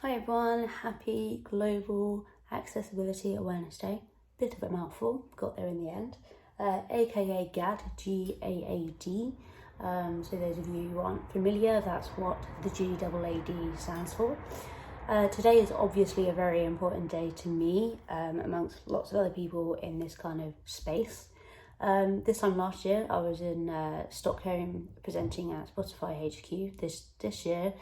Hi everyone, happy Global Accessibility Awareness Day. Bit of a mouthful, got there in the end. AKA GAD, G-A-A-D. So those of you who aren't familiar, that's what the G-A-A-D stands for. Today is obviously a very important day to me, amongst lots of other people in this kind of space. This time last year, I was in Stockholm presenting at Spotify HQ. This year,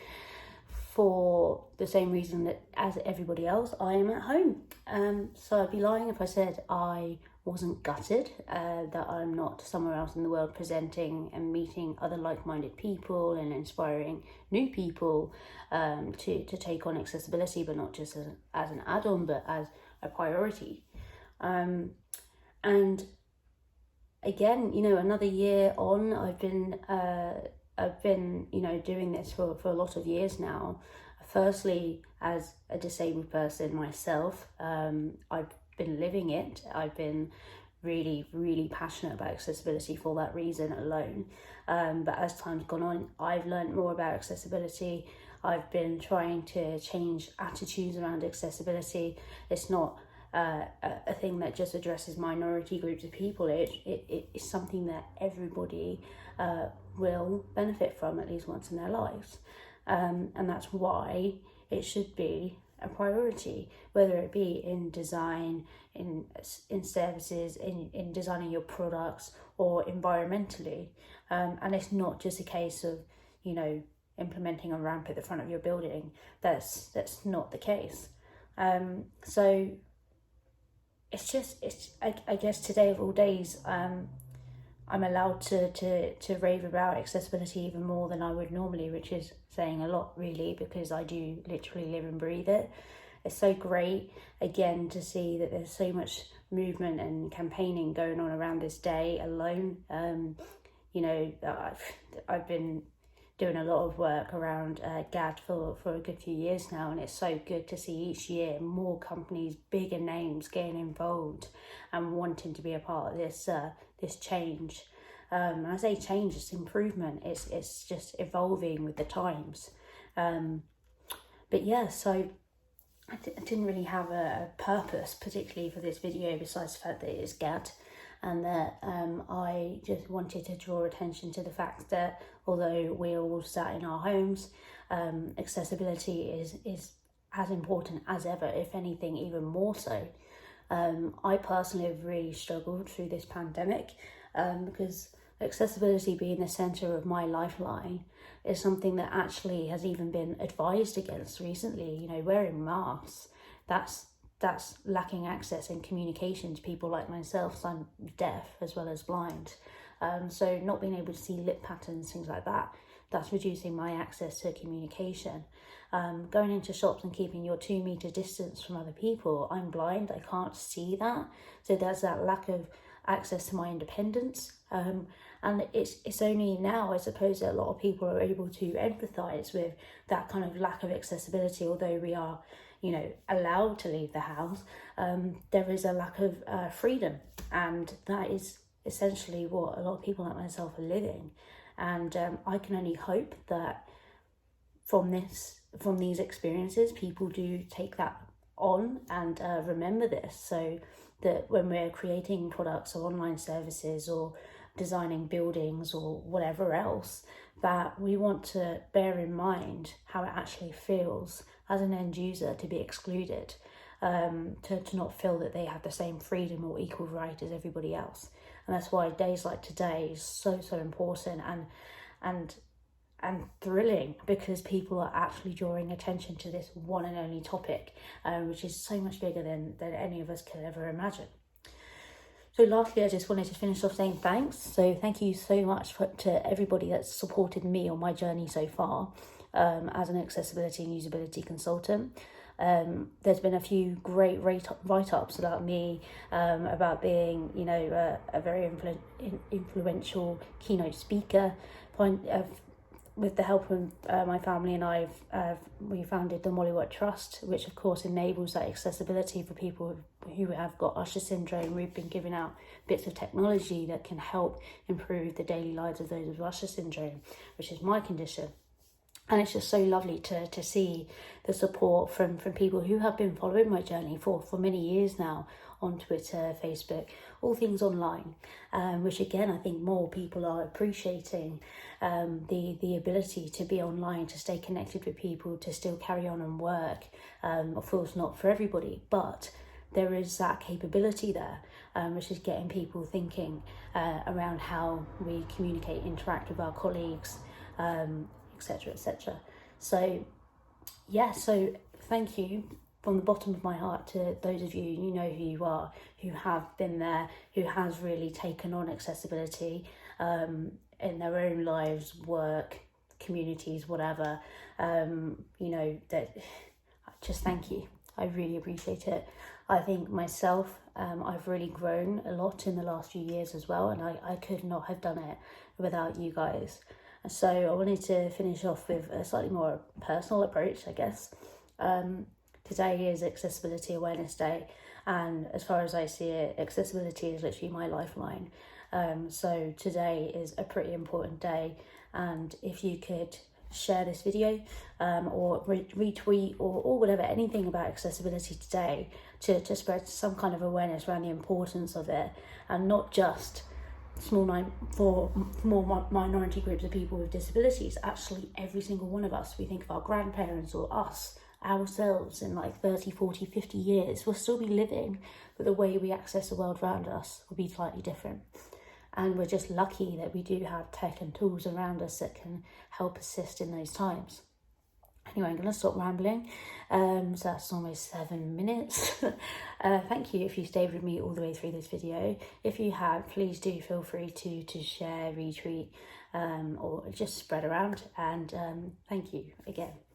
for the same reason that as everybody else, I am at home. So I'd be lying if I said I wasn't gutted, that I'm not somewhere else in the world presenting and meeting other like-minded people and inspiring new people to take on accessibility, but not just as an add-on, but as a priority. And again, another year on, I've been, doing this for a lot of years now. Firstly, as a disabled person myself, I've been living it. I've been really, really passionate about accessibility for that reason alone. But as time's gone on, I've learned more about accessibility. I've been trying to change attitudes around accessibility. It's not a thing that just addresses minority groups of people. It is something that everybody will benefit from at least once in their lives, and that's why it should be a priority, whether it be in design, in services, in designing your products, or environmentally. And it's not just a case of implementing a ramp at the front of your building. That's not the case. So I guess today of all days, I'm allowed to rave about accessibility even more than I would normally, which is saying a lot really, because I do literally live and breathe it. It's so great again to see that there's so much movement and campaigning going on around this day alone. I've been doing a lot of work around GAD for a good few years now, and it's so good to see each year more companies, bigger names getting involved and wanting to be a part of this change. And I say change, it's improvement, it's just evolving with the times. But yeah, so I didn't really have a purpose particularly for this video besides the fact that it is GAD, and that I just wanted to draw attention to the fact that although we're all sat in our homes, accessibility is as important as ever, if anything even more so. I personally have really struggled through this pandemic, because accessibility being the centre of my lifeline is something that actually has even been advised against recently. Wearing masks, that's lacking access and communication to people like myself, so I'm deaf as well as blind. So not being able to see lip patterns, things like that, that's reducing my access to communication. Going into shops and keeping your 2 meter distance from other people, I'm blind, I can't see that. So there's that lack of access to my independence. And it's only now, I suppose, that a lot of people are able to empathise with that kind of lack of accessibility. Although we are, allowed to leave the house, there is a lack of freedom, and that is essentially what a lot of people like myself are living. And I can only hope that from these experiences, people do take that on and remember this, so that when we're creating products or online services or designing buildings or whatever else, that we want to bear in mind how it actually feels as an end user to be excluded, to not feel that they have the same freedom or equal right as everybody else. And that's why days like today is so important and thrilling, because people are actually drawing attention to this one and only topic, which is so much bigger than any of us could ever imagine. So lastly, I just wanted to finish off saying thanks. So thank you so much to everybody that's supported me on my journey so far, as an accessibility and usability consultant. There's been a few great write-ups about me, about being, a very influential keynote speaker. With the help of my family and I, we founded the Molly Watt Trust, which of course enables that accessibility for people who have got Usher syndrome. We've been giving out bits of technology that can help improve the daily lives of those with Usher syndrome, which is my condition. And it's just so lovely to see the support from people who have been following my journey for many years now, on Twitter, Facebook, all things online, which again, I think more people are appreciating the ability to be online, to stay connected with people, to still carry on and work. Of course, not for everybody, but there is that capability there, which is getting people thinking around how we communicate, interact with our colleagues, etc., etc. So yeah, so thank you from the bottom of my heart to those of you, you know who you are, who have been there, who has really taken on accessibility in their own lives, work, communities, whatever. You know, that just thank you. I really appreciate it. I think myself, I've really grown a lot in the last few years as well, and I could not have done it without you guys. So I wanted to finish off with a slightly more personal approach, I guess. Today is Accessibility Awareness Day, and as far as I see it, accessibility is literally my lifeline. So today is a pretty important day, and if you could share this video or retweet or whatever, anything about accessibility today to spread some kind of awareness around the importance of it, and not just small minority groups of people with disabilities. Actually, every single one of us, we think of our grandparents or us, ourselves in like 30, 40, 50 years, we'll still be living, but the way we access the world around us will be slightly different. And we're just lucky that we do have tech and tools around us that can help assist in those times. Anyway, I'm going to stop rambling. So that's almost 7 minutes. Thank you if you stayed with me all the way through this video. If you have, please do feel free to share, retweet, or just spread around. And thank you again.